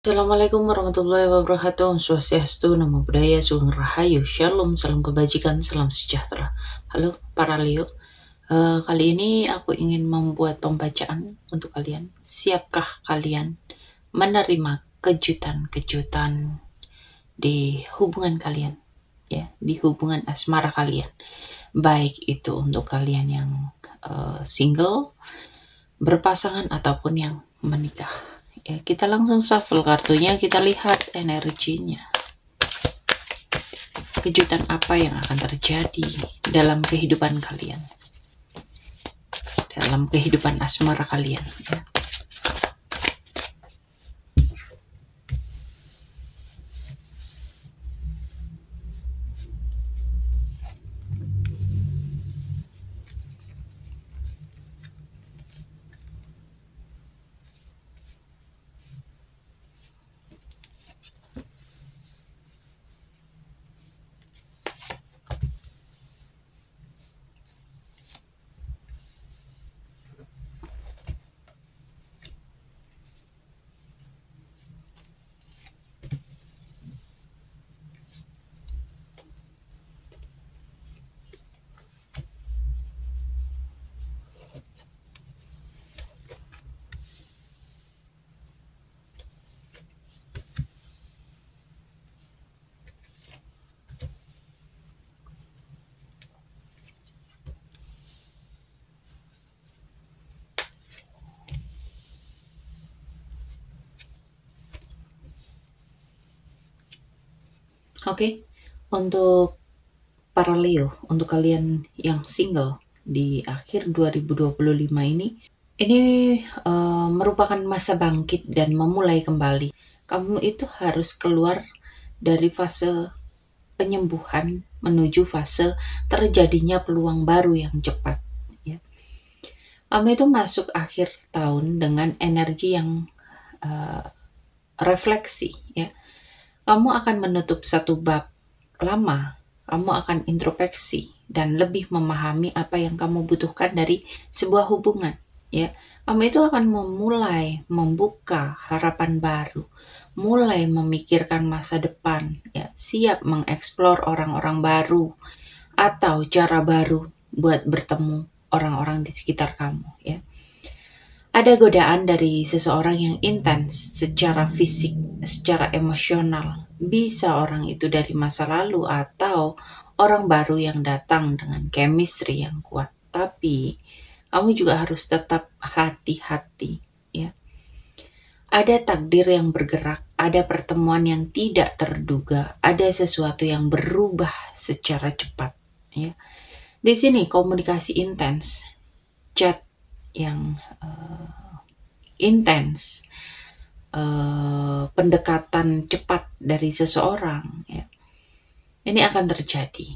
Assalamualaikum warahmatullahi wabarakatuh. Swastiastu, Namo Buddhaya, Sugeng Rahayu, Shalom, salam kebajikan, salam sejahtera. Halo para Leo, kali ini aku ingin membuat pembacaan untuk kalian. Siapkah kalian menerima kejutan-kejutan di hubungan kalian? Ya, di hubungan asmara kalian. Baik itu untuk kalian yang single, berpasangan, ataupun yang menikah. Ya, kita langsung shuffle kartunya, kita lihat energinya. Kejutan apa yang akan terjadi dalam kehidupan kalian, dalam kehidupan asmara kalian, ya. Oke, untuk para Leo, untuk kalian yang single di akhir 2025 ini merupakan masa bangkit dan memulai kembali. Kamu itu harus keluar dari fase penyembuhan menuju fase terjadinya peluang baru yang cepat. Ya. Kamu itu masuk akhir tahun dengan energi yang refleksi. Ya. Kamu akan menutup satu bab lama, kamu akan introspeksi dan lebih memahami apa yang kamu butuhkan dari sebuah hubungan. Ya, kamu itu akan memulai membuka harapan baru, mulai memikirkan masa depan, ya, siap mengeksplor orang-orang baru atau cara baru buat bertemu orang-orang di sekitar kamu. Ya. Ada godaan dari seseorang yang intens secara fisik, secara emosional. Bisa orang itu dari masa lalu atau orang baru yang datang dengan chemistry yang kuat. Tapi kamu juga harus tetap hati-hati, ya. Ada takdir yang bergerak, ada pertemuan yang tidak terduga, ada sesuatu yang berubah secara cepat, ya. Di sini komunikasi intens, chat yang intens, pendekatan cepat dari seseorang, ya, ini akan terjadi.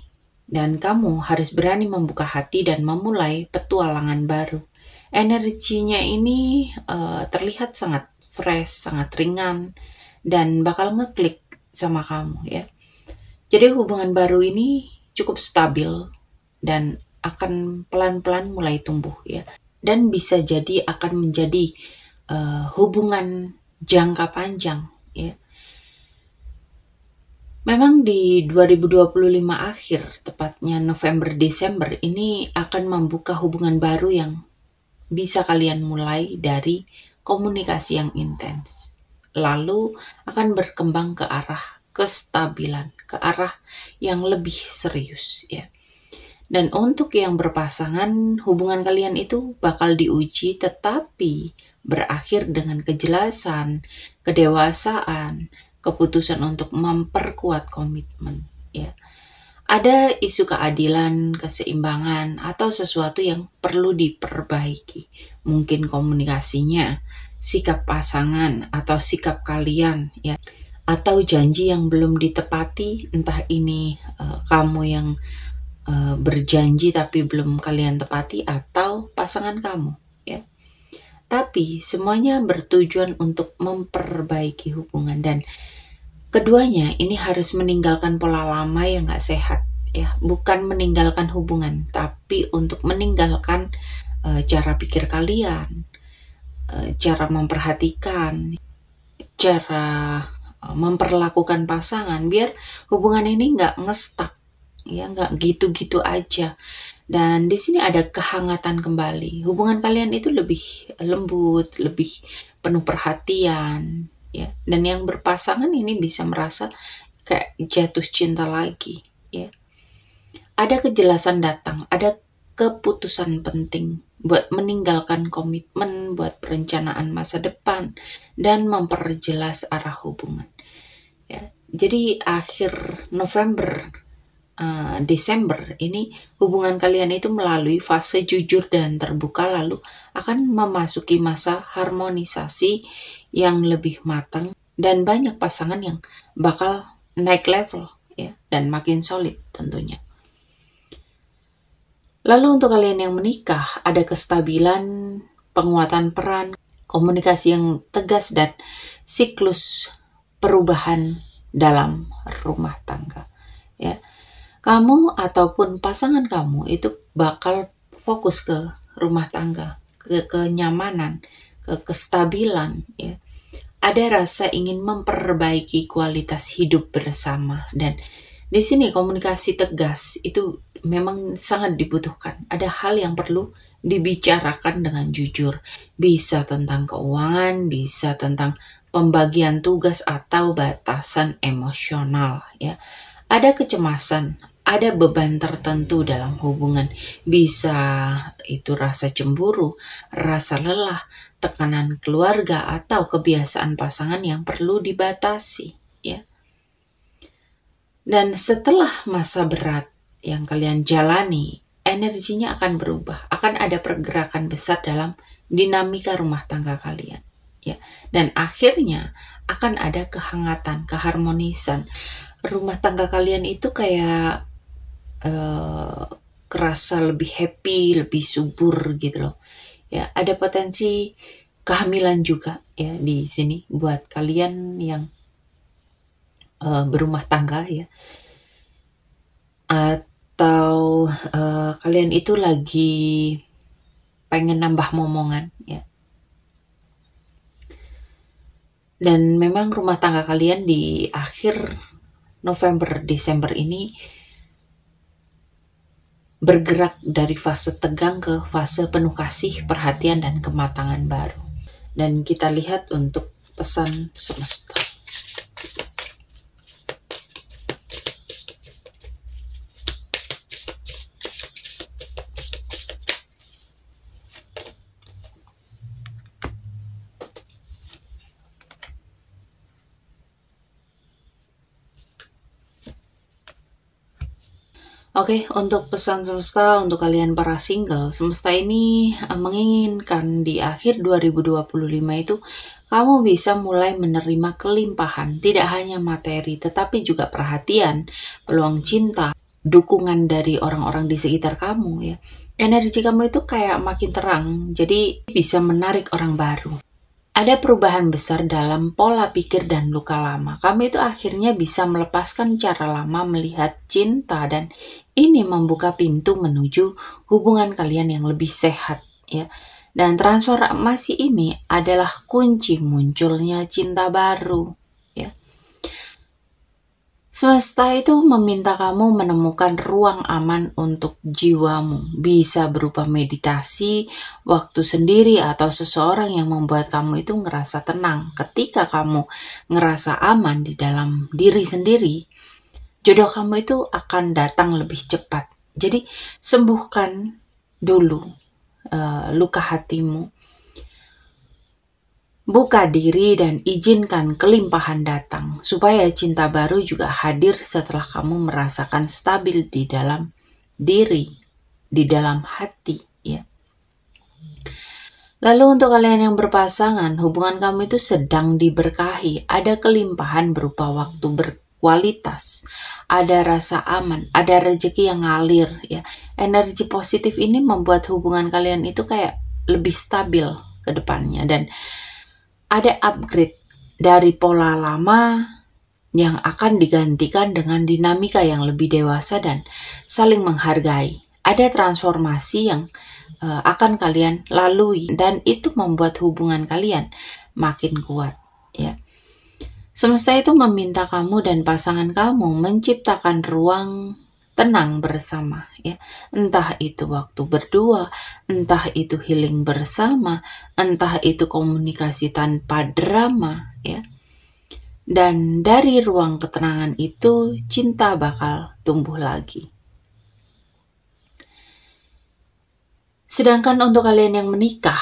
Dan kamu harus berani membuka hati dan memulai petualangan baru. Energinya ini terlihat sangat fresh, sangat ringan, dan bakal ngeklik sama kamu, ya. Jadi hubungan baru ini cukup stabil dan akan pelan-pelan mulai tumbuh, ya. Dan bisa jadi akan menjadi hubungan jangka panjang, ya. Memang di 2025 akhir, tepatnya November-Desember, ini akan membuka hubungan baru yang bisa kalian mulai dari komunikasi yang intens. Lalu akan berkembang ke arah kestabilan, ke arah yang lebih serius, ya. Dan untuk yang berpasangan, hubungan kalian itu bakal diuji tetapi berakhir dengan kejelasan, kedewasaan, keputusan untuk memperkuat komitmen, ya. Ada isu keadilan, keseimbangan, atau sesuatu yang perlu diperbaiki. Mungkin komunikasinya, sikap pasangan, atau sikap kalian, ya. Atau janji yang belum ditepati, entah ini kamu yang berjanji tapi belum kalian tepati atau pasangan kamu, ya. Tapi semuanya bertujuan untuk memperbaiki hubungan dan keduanya ini harus meninggalkan pola lama yang gak sehat, ya. Bukan meninggalkan hubungan, tapi untuk meninggalkan cara pikir kalian, cara memperhatikan, cara memperlakukan pasangan biar hubungan ini nggak ngestak, ya nggak gitu-gitu aja. Dan di sini ada kehangatan kembali. Hubungan kalian itu lebih lembut, lebih penuh perhatian, ya. Dan yang berpasangan ini bisa merasa kayak jatuh cinta lagi, ya. Ada kejelasan datang, ada keputusan penting buat meninggalkan komitmen, buat perencanaan masa depan, dan memperjelas arah hubungan. Ya, jadi akhir November, Desember ini hubungan kalian itu melalui fase jujur dan terbuka, lalu akan memasuki masa harmonisasi yang lebih matang, dan banyak pasangan yang bakal naik level, ya, dan makin solid tentunya. Lalu untuk kalian yang menikah, ada kestabilan, penguatan peran, komunikasi yang tegas, dan siklus perubahan dalam rumah tangga. Ya, kamu ataupun pasangan kamu itu bakal fokus ke rumah tangga, ke kenyamanan, ke kestabilan. Ya, ada rasa ingin memperbaiki kualitas hidup bersama, dan di sini komunikasi tegas itu memang sangat dibutuhkan. Ada hal yang perlu dibicarakan dengan jujur. Bisa tentang keuangan, bisa tentang pembagian tugas atau batasan emosional, ya. Ada kecemasan, ada beban tertentu dalam hubungan. Bisa itu rasa cemburu, rasa lelah, tekanan keluarga, atau kebiasaan pasangan yang perlu dibatasi, ya. Dan setelah masa berat yang kalian jalani, energinya akan berubah. Akan ada pergerakan besar dalam dinamika rumah tangga kalian, ya. Dan akhirnya akan ada kehangatan, keharmonisan. Rumah tangga kalian itu kayak kerasa lebih happy, lebih subur gitu loh. Ya, ada potensi kehamilan juga ya di sini buat kalian yang berumah tangga, ya. Atau kalian itu lagi pengen nambah momongan, ya. Dan memang rumah tangga kalian di akhir November Desember ini bergerak dari fase tegang ke fase penuh kasih, perhatian, dan kematangan baru. Dan kita lihat untuk pesan semesta. Oke, untuk pesan semesta untuk kalian para single, semesta ini menginginkan di akhir 2025 itu kamu bisa mulai menerima kelimpahan, tidak hanya materi, tetapi juga perhatian, peluang cinta, dukungan dari orang-orang di sekitar kamu, ya. Energi kamu itu kayak makin terang, jadi bisa menarik orang baru. Ada perubahan besar dalam pola pikir dan luka lama. Kamu itu akhirnya bisa melepaskan cara lama melihat cinta, dan ini membuka pintu menuju hubungan kalian yang lebih sehat, ya. Dan transformasi ini adalah kunci munculnya cinta baru, ya. Semesta itu meminta kamu menemukan ruang aman untuk jiwamu. Bisa berupa meditasi, waktu sendiri, atau seseorang yang membuat kamu itu ngerasa tenang. Ketika kamu ngerasa aman di dalam diri sendiri, jodoh kamu itu akan datang lebih cepat. Jadi sembuhkan dulu luka hatimu. Buka diri dan izinkan kelimpahan datang, supaya cinta baru juga hadir setelah kamu merasakan stabil di dalam diri, di dalam hati, ya. Lalu untuk kalian yang berpasangan, hubungan kamu itu sedang diberkahi. Ada kelimpahan berupa waktu berkualitas, ada rasa aman, ada rezeki yang ngalir, ya. Energi positif ini membuat hubungan kalian itu kayak lebih stabil ke depannya, dan ada upgrade dari pola lama yang akan digantikan dengan dinamika yang lebih dewasa dan saling menghargai. Ada transformasi yang akan kalian lalui, dan itu membuat hubungan kalian makin kuat, ya. Semesta itu meminta kamu dan pasangan kamu menciptakan ruang tenang bersama, ya. Entah itu waktu berdua, entah itu healing bersama, entah itu komunikasi tanpa drama, ya. Dan dari ruang ketenangan itu cinta bakal tumbuh lagi. Sedangkan untuk kalian yang menikah,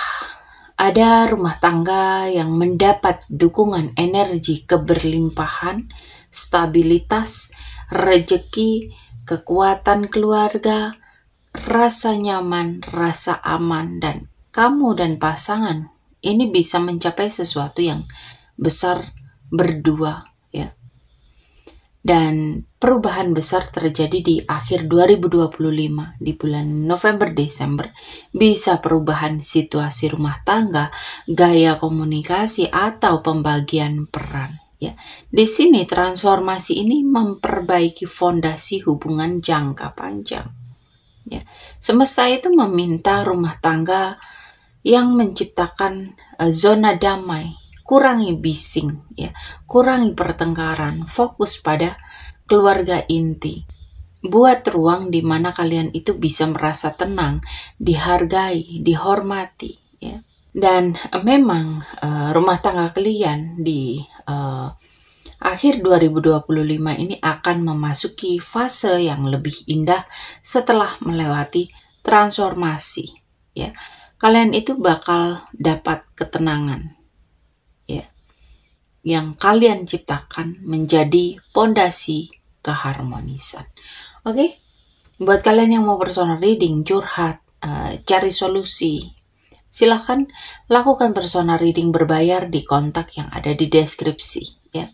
ada rumah tangga yang mendapat dukungan energi keberlimpahan, stabilitas, rejeki, kekuatan keluarga, rasa nyaman, rasa aman, dan kamu dan pasangan ini bisa mencapai sesuatu yang besar berdua, ya. Dan perubahan besar terjadi di akhir 2025, di bulan November Desember. Bisa perubahan situasi rumah tangga, gaya komunikasi, atau pembagian peran, ya. Di sini transformasi ini memperbaiki fondasi hubungan jangka panjang, ya. Semesta itu meminta rumah tangga yang menciptakan zona damai. Kurangi bising, ya. Kurangi pertengkaran, fokus pada keluarga inti. Buat ruang di mana kalian itu bisa merasa tenang, dihargai, dihormati, ya. Dan memang rumah tangga kalian di akhir 2025 ini akan memasuki fase yang lebih indah setelah melewati transformasi, ya. Kalian itu bakal dapat ketenangan, ya, yang kalian ciptakan menjadi pondasi keharmonisan. Oke? Buat kalian yang mau personal reading, curhat, cari solusi, silahkan lakukan personal reading berbayar di kontak yang ada di deskripsi, ya.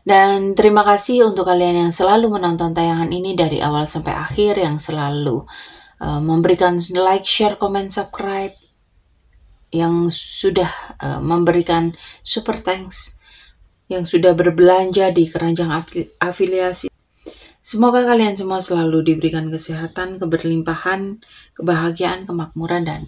Dan terima kasih untuk kalian yang selalu menonton tayangan ini dari awal sampai akhir, yang selalu memberikan like, share, comment, subscribe, yang sudah memberikan super thanks, yang sudah berbelanja di keranjang afiliasi. Semoga kalian semua selalu diberikan kesehatan, keberlimpahan, kebahagiaan, kemakmuran, dan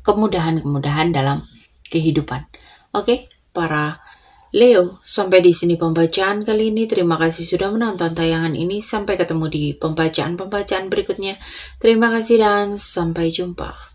kemudahan-kemudahan dalam kehidupan. Oke, para Leo, sampai di sini pembacaan kali ini. Terima kasih sudah menonton tayangan ini. Sampai ketemu di pembacaan-pembacaan berikutnya. Terima kasih dan sampai jumpa.